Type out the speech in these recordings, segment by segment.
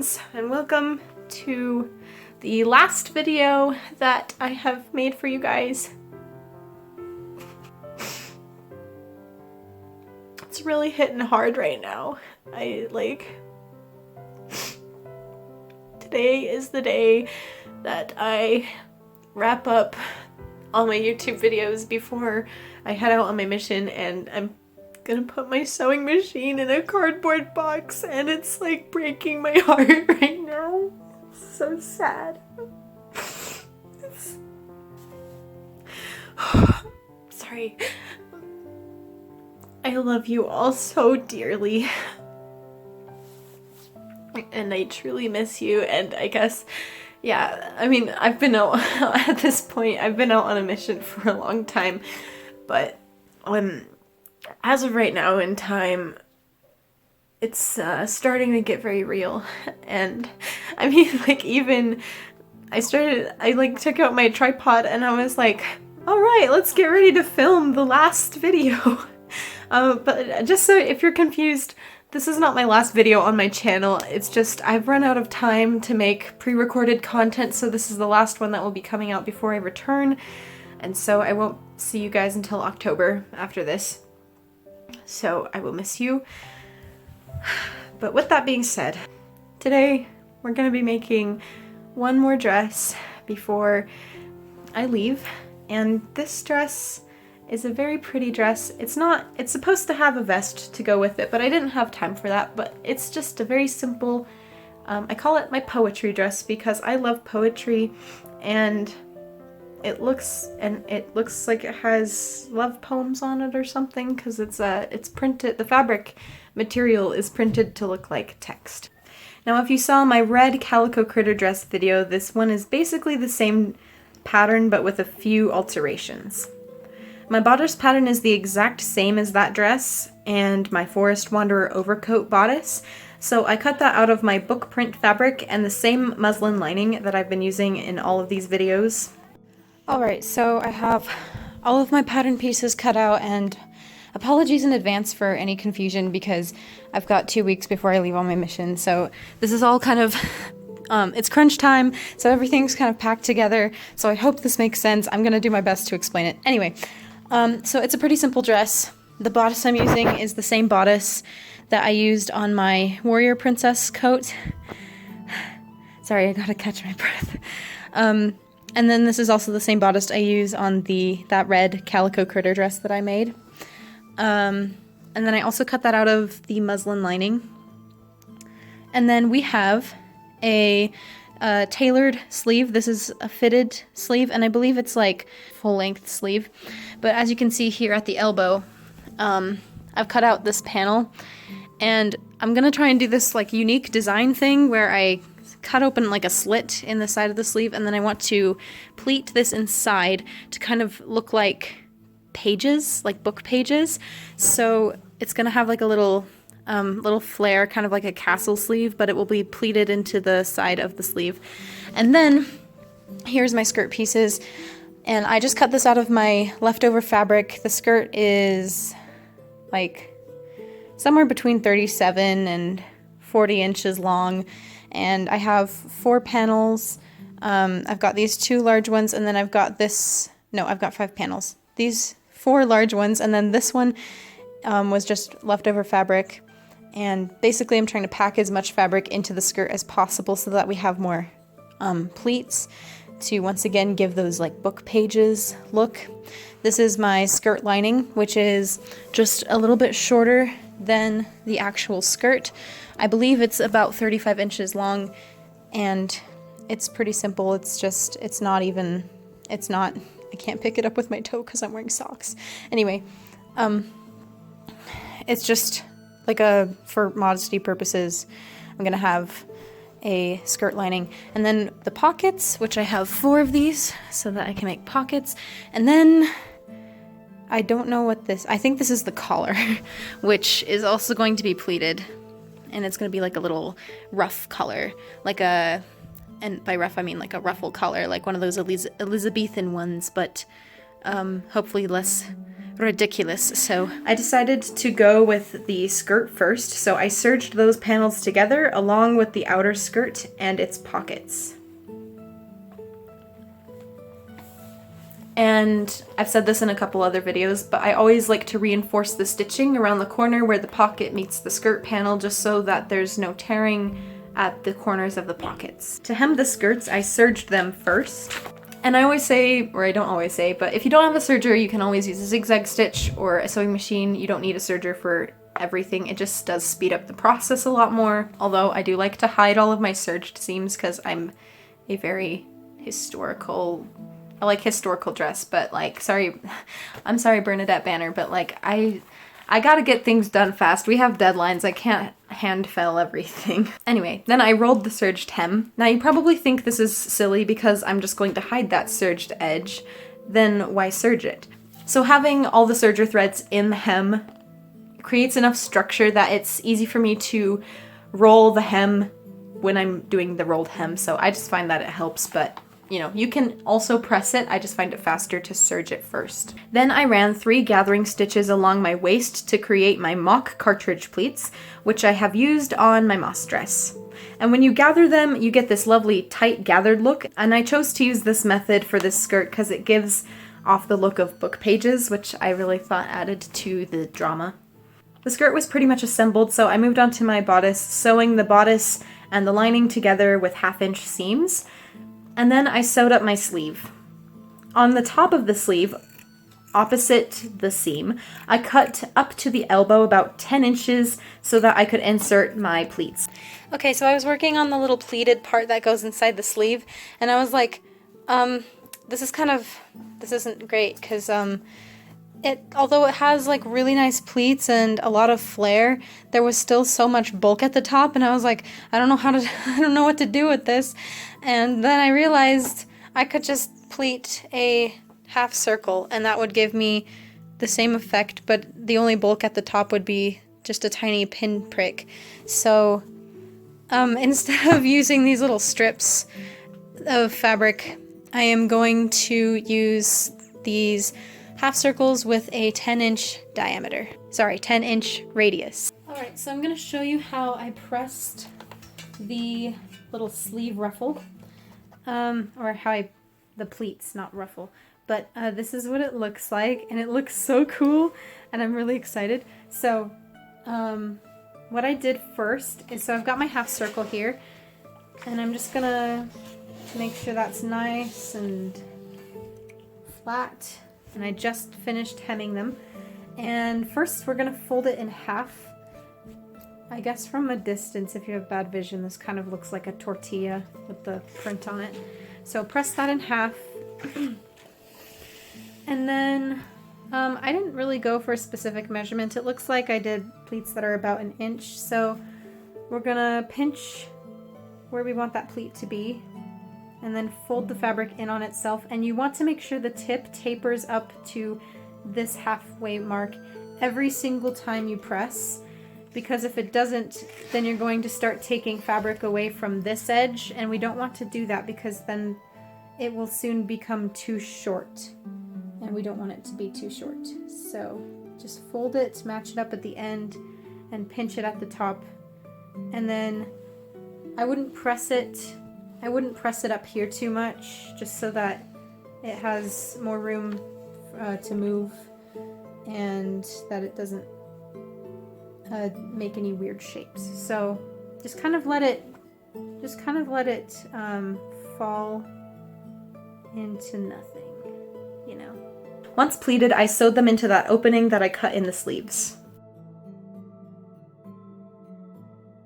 friends, and welcome to the last video that I have made for you guys. It's really hitting hard right now. Today is the day that I wrap up all my YouTube videos before I head out on my mission, and I'm gonna put my sewing machine in a cardboard box, and it's like breaking my heart right now. It's so sad. Sorry. I love you all so dearly. And I truly miss you, and I guess, yeah, I mean, I've been out, at this point, I've been out on a mission for a long time, but as of right now in time, it's starting to get very real. And I mean, I took out my tripod and I was like, all right, let's get ready to film the last video. But just so if you're confused, this is not my last video on my channel. It's just I've run out of time to make pre-recorded content, so this is the last one that will be coming out before I return. And so I won't see you guys until October after this. So I will miss you. But with that being said, today we're going to be making one more dress before I leave. And this dress is a very pretty dress. It's supposed to have a vest to go with it, but I didn't have time for that. But it's just a very simple, I call it my poetry dress because I love poetry, and it looks like it has love poems on it or something, because it's printed, the fabric material is printed to look like text. Now if you saw my red calico critter dress video, this one is basically the same pattern but with a few alterations. My bodice pattern is the exact same as that dress and my Forest Wanderer overcoat bodice, so I cut that out of my book print fabric and the same muslin lining that I've been using in all of these videos. Alright, so I have all of my pattern pieces cut out, and apologies in advance for any confusion because I've got 2 weeks before I leave on my mission, so this is all kind of, it's crunch time, so everything's kind of packed together, so I hope this makes sense. I'm gonna do my best to explain it. Anyway, so it's a pretty simple dress. The bodice I'm using is the same bodice that I used on my warrior princess coat. Sorry, I gotta catch my breath. And then this is also the same bodice I use on that red calico critter dress that I made. And then I also cut that out of the muslin lining. And then we have a tailored sleeve. This is a fitted sleeve, and I believe it's like full-length sleeve. But as you can see here at the elbow, I've cut out this panel, and I'm gonna try and do this like unique design thing where I cut open like a slit in the side of the sleeve, and then I want to pleat this inside to kind of look like pages, like book pages. So it's gonna have like a little flare, kind of like a castle sleeve, but it will be pleated into the side of the sleeve. And then here's my skirt pieces, and I just cut this out of my leftover fabric. The skirt is like somewhere between 37 and 40 inches long, and I have 4 panels. I've got these 2 large ones, and then I've got 5 panels. These 4 large ones, and then this one was just leftover fabric. And basically I'm trying to pack as much fabric into the skirt as possible so that we have more pleats to once again give those like book pages look. This is my skirt lining, which is just a little bit shorter than the actual skirt. I believe it's about 35 inches long, and it's pretty simple. I can't pick it up with my toe because I'm wearing socks. Anyway, it's just like for modesty purposes, I'm gonna have a skirt lining. And then the pockets, which I have 4 of these so that I can make pockets. And then I don't know I think this is the collar, which is also going to be pleated. And it's gonna be like a little ruff color, and by rough I mean like a ruffle collar, like one of those Elizabethan ones, but hopefully less ridiculous. So I decided to go with the skirt first. So I serged those panels together along with the outer skirt and its pockets. And I've said this in a couple other videos, but I always like to reinforce the stitching around the corner where the pocket meets the skirt panel, just so that there's no tearing at the corners of the pockets. To hem the skirts, I serged them first. And I always say, or I don't always say, but if you don't have a serger, you can always use a zigzag stitch or a sewing machine. You don't need a serger for everything. It just does speed up the process a lot more. Although I do like to hide all of my serged seams because I'm a very I like historical dress, but like, I'm sorry Bernadette Banner, but like I gotta get things done fast. We have deadlines. I can't hand fell everything. Anyway, then I rolled the serged hem. Now you probably think this is silly because I'm just going to hide that serged edge. Then why serge it? So having all the serger threads in the hem creates enough structure that it's easy for me to roll the hem when I'm doing the rolled hem. So I just find that it helps, but you know, you can also press it. I just find it faster to serge it first. Then I ran 3 gathering stitches along my waist to create my mock cartridge pleats, which I have used on my moss dress. And when you gather them, you get this lovely tight gathered look. And I chose to use this method for this skirt because it gives off the look of book pages, which I really thought added to the drama. The skirt was pretty much assembled, so I moved on to my bodice, sewing the bodice and the lining together with 1/2-inch seams. And then I sewed up my sleeve. On the top of the sleeve, opposite the seam, I cut up to the elbow about 10 inches so that I could insert my pleats. Okay, so I was working on the little pleated part that goes inside the sleeve, and I was like, this isn't great, because although it has like really nice pleats and a lot of flare, there was still so much bulk at the top, and I was like, I don't know what to do with this. And then I realized I could just pleat a half circle and that would give me the same effect, but the only bulk at the top would be just a tiny pin prick. So instead of using these little strips of fabric, I am going to use these half circles with a 10-inch diameter. Sorry, 10-inch radius. Alright, so I'm going to show you how I pressed the little sleeve ruffle. Or how the pleats, not ruffle. But this is what it looks like, and it looks so cool, and I'm really excited. So, what I did first is, so I've got my half circle here, and I'm just gonna make sure that's nice and flat. And I just finished hemming them. And first we're gonna fold it in half. I guess from a distance, if you have bad vision, this kind of looks like a tortilla with the print on it. So press that in half. And then I didn't really go for a specific measurement. It looks like I did pleats that are about 1 inch. So we're gonna pinch where we want that pleat to be and then fold the fabric in on itself. And you want to make sure the tip tapers up to this halfway mark every single time you press. Because if it doesn't, then you're going to start taking fabric away from this edge, and we don't want to do that because then it will soon become too short, and we don't want it to be too short. So just fold it, match it up at the end, and pinch it at the top. And then I wouldn't press it up here too much, just so that it has more room to move and that it doesn't make any weird shapes. So just kind of let it fall into nothing, you know. Once pleated, I sewed them into that opening that I cut in the sleeves.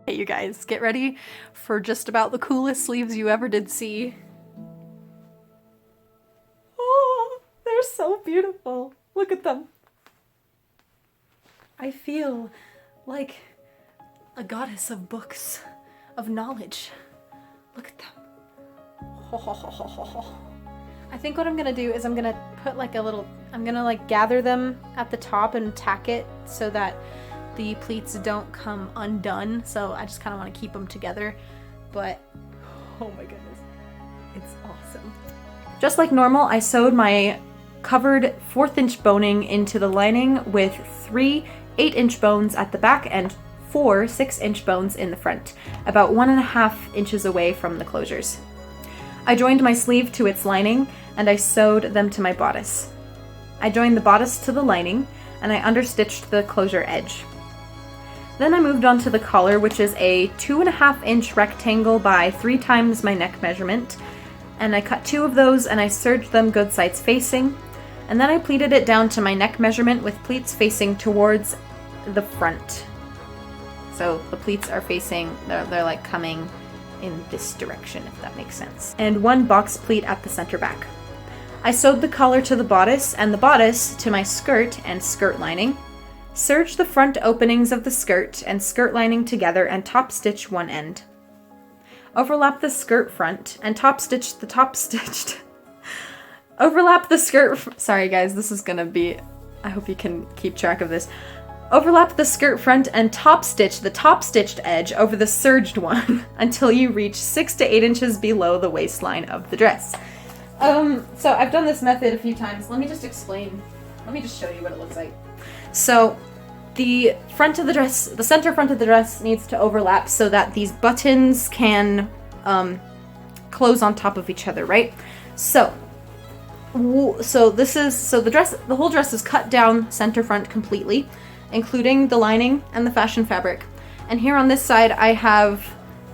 Hey you guys, get ready for just about the coolest sleeves you ever did see. Oh, they're so beautiful. Look at them. I feel like a goddess of books, of knowledge. Look at them. Ho, ho, ho, ho, ho, ho. I think what I'm gonna do is I'm gonna put like I'm gonna like gather them at the top and tack it so that the pleats don't come undone. So I just kind of want to keep them together. But oh my goodness, it's awesome. Just like normal, I sewed my covered 1/4 inch boning into the lining with 3 8-inch bones at the back and 4 6-inch bones in the front, about 1.5 inches away from the closures. I joined my sleeve to its lining and I sewed them to my bodice. I joined the bodice to the lining and I understitched the closure edge. Then I moved on to the collar, which is a 2.5 inch rectangle by 3 times my neck measurement, and I cut 2 of those and I serged them good sides facing, and then I pleated it down to my neck measurement with pleats facing towards the front. So the pleats are facing, they're like coming in this direction, if that makes sense. And 1 box pleat at the center back. I sewed the collar to the bodice and the bodice to my skirt and skirt lining. Serge the front openings of the skirt and skirt lining together and top stitch one end. Overlap the skirt front and top stitch the top stitched. Overlap the skirt, sorry guys, this is gonna be, I hope you can keep track of this. Overlap the skirt front and top stitch the top stitched edge over the serged one until you reach 6 to 8 inches below the waistline of the dress. So I've done this method a few times. Let me just explain. Let me just show you what it looks like. So the front of the dress, the center front of the dress needs to overlap so that these buttons can close on top of each other, right? So the whole dress is cut down center front completely, including the lining and the fashion fabric. And here on this side, I have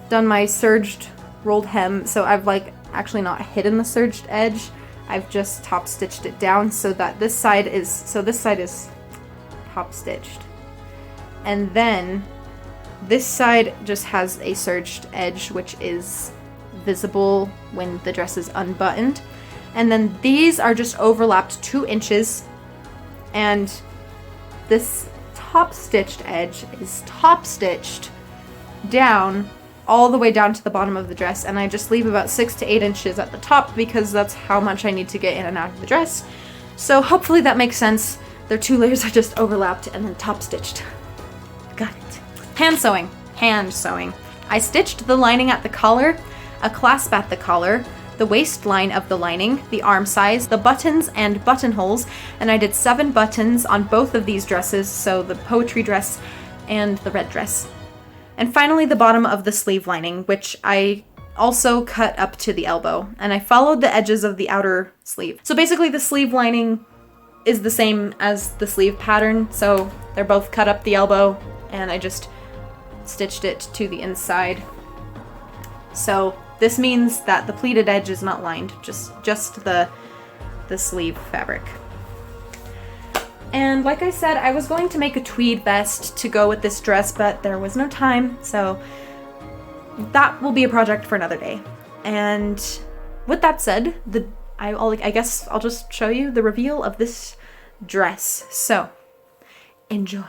done my serged rolled hem, so I've like actually not hidden the serged edge. I've just top stitched it down so that this side is top stitched. And then this side just has a serged edge, which is visible when the dress is unbuttoned. And then these are just overlapped 2 inches, and this top stitched edge is top stitched down all the way down to the bottom of the dress, and I just leave about 6 to 8 inches at the top because that's how much I need to get in and out of the dress. So hopefully that makes sense. Their 2 layers are just overlapped and then top stitched. Got it. Hand sewing. I stitched the lining at the collar, a clasp at the collar, the waistline of the lining, the arm size, the buttons and buttonholes, and I did 7 buttons on both of these dresses, so the poetry dress and the red dress. And finally the bottom of the sleeve lining, which I also cut up to the elbow, and I followed the edges of the outer sleeve. So basically the sleeve lining is the same as the sleeve pattern, so they're both cut up the elbow, and I just stitched it to the inside. So this means that the pleated edge is not lined, just the sleeve fabric. And like I said, I was going to make a tweed vest to go with this dress, but there was no time, so that will be a project for another day. And with that said, I guess I'll just show you the reveal of this dress. So, enjoy.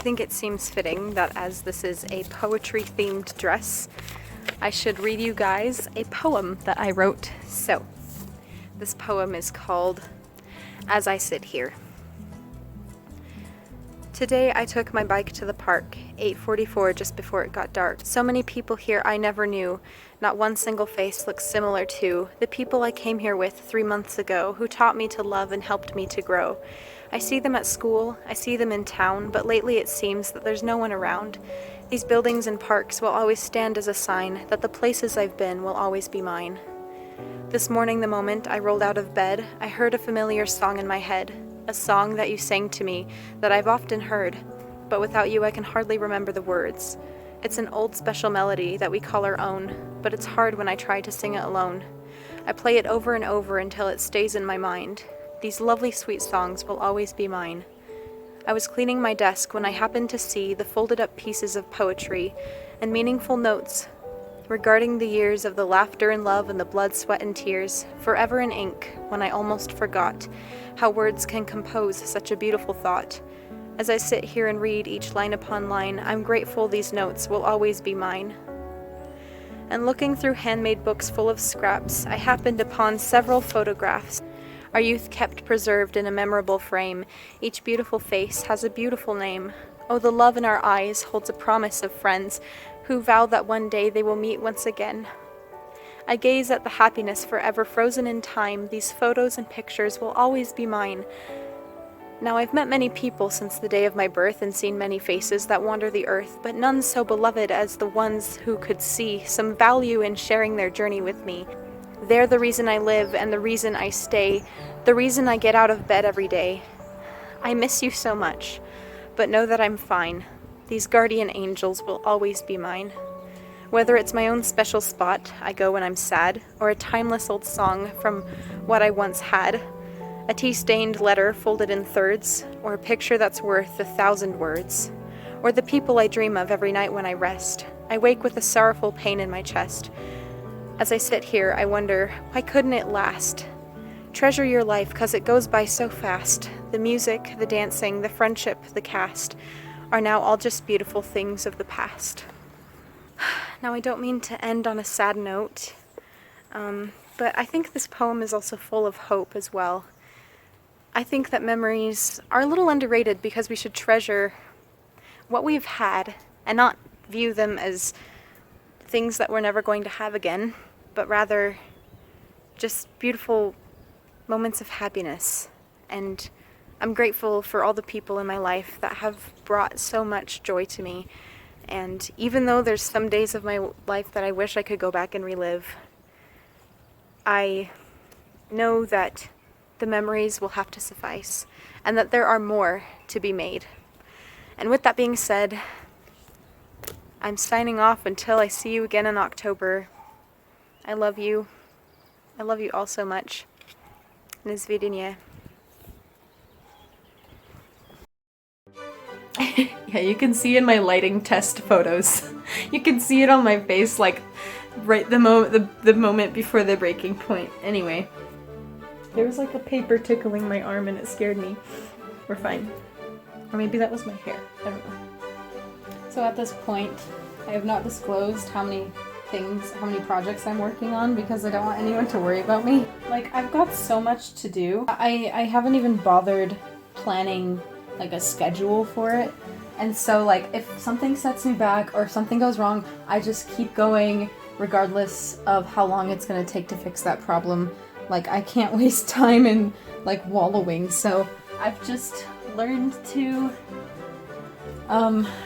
think it seems fitting that as this is a poetry-themed dress, I should read you guys a poem that I wrote. So, this poem is called As I Sit Here. Today I took my bike to the park, 8:44 just before it got dark. So many people here I never knew. Not one single face looks similar to the people I came here with 3 months ago, who taught me to love and helped me to grow. I see them at school, I see them in town, but lately it seems that there's no one around. These buildings and parks will always stand as a sign that the places I've been will always be mine. This morning, the moment I rolled out of bed, I heard a familiar song in my head, a song that you sang to me that I've often heard, but without you I can hardly remember the words. It's an old special melody that we call our own, but it's hard when I try to sing it alone. I play it over and over until it stays in my mind. These lovely sweet songs will always be mine. I was cleaning my desk when I happened to see the folded up pieces of poetry and meaningful notes regarding the years of the laughter and love and the blood, sweat, and tears, forever in ink, when I almost forgot how words can compose such a beautiful thought. As I sit here and read each line upon line, I'm grateful these notes will always be mine. And looking through handmade books full of scraps, I happened upon several photographs. Our youth kept preserved in a memorable frame. Each beautiful face has a beautiful name. Oh, the love in our eyes holds a promise of friends who vow that one day they will meet once again. I gaze at the happiness forever frozen in time. These photos and pictures will always be mine. Now I've met many people since the day of my birth and seen many faces that wander the earth, but none so beloved as the ones who could see some value in sharing their journey with me. They're the reason I live and the reason I stay, the reason I get out of bed every day. I miss you so much, but know that I'm fine. These guardian angels will always be mine. Whether it's my own special spot I go when I'm sad, or a timeless old song from what I once had, a tea-stained letter folded in thirds, or a picture that's worth 1,000 words, or the people I dream of every night when I rest, I wake with a sorrowful pain in my chest. As I sit here, I wonder, why couldn't it last? Treasure your life, 'cause it goes by so fast. The music, the dancing, the friendship, the cast are now all just beautiful things of the past. Now, I don't mean to end on a sad note, but I think this poem is also full of hope as well. I think that memories are a little underrated because we should treasure what we've had and not view them as things that we're never going to have again, but rather just beautiful moments of happiness. And I'm grateful for all the people in my life that have brought so much joy to me. And even though there's some days of my life that I wish I could go back and relive, I know that the memories will have to suffice and that there are more to be made. And with that being said, I'm signing off until I see you again in October. I love you. I love you all so much. Nizvidinie. Yeah, you can see in my lighting test photos. You can see it on my face, like right the moment before the breaking point. Anyway, there was like a paper tickling my arm and it scared me. We're fine. Or maybe that was my hair. I don't know. So at this point, I have not disclosed how many projects I'm working on because I don't want anyone to worry about me. Like, I've got so much to do. I haven't even bothered planning like a schedule for it. And so like if something sets me back or something goes wrong, I just keep going regardless of how long it's gonna take to fix that problem. Like, I can't waste time in like wallowing. So I've just learned to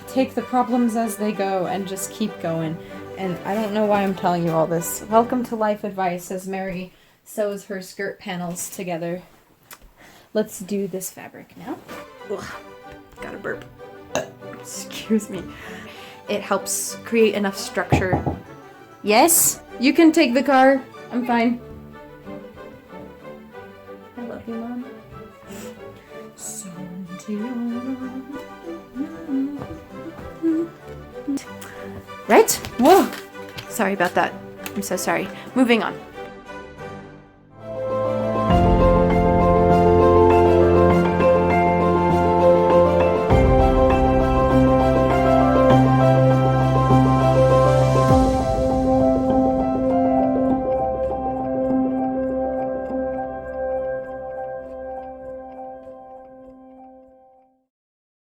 take the problems as they go and just keep going. And I don't know why I'm telling you all this. Welcome to life advice as Mary sews her skirt panels together. Let's do this fabric now. Ugh, gotta burp. Excuse me. It helps create enough structure. Yes? You can take the car. I'm fine. I love you, Mom. Right? Whoa! Sorry about that. I'm so sorry. Moving on.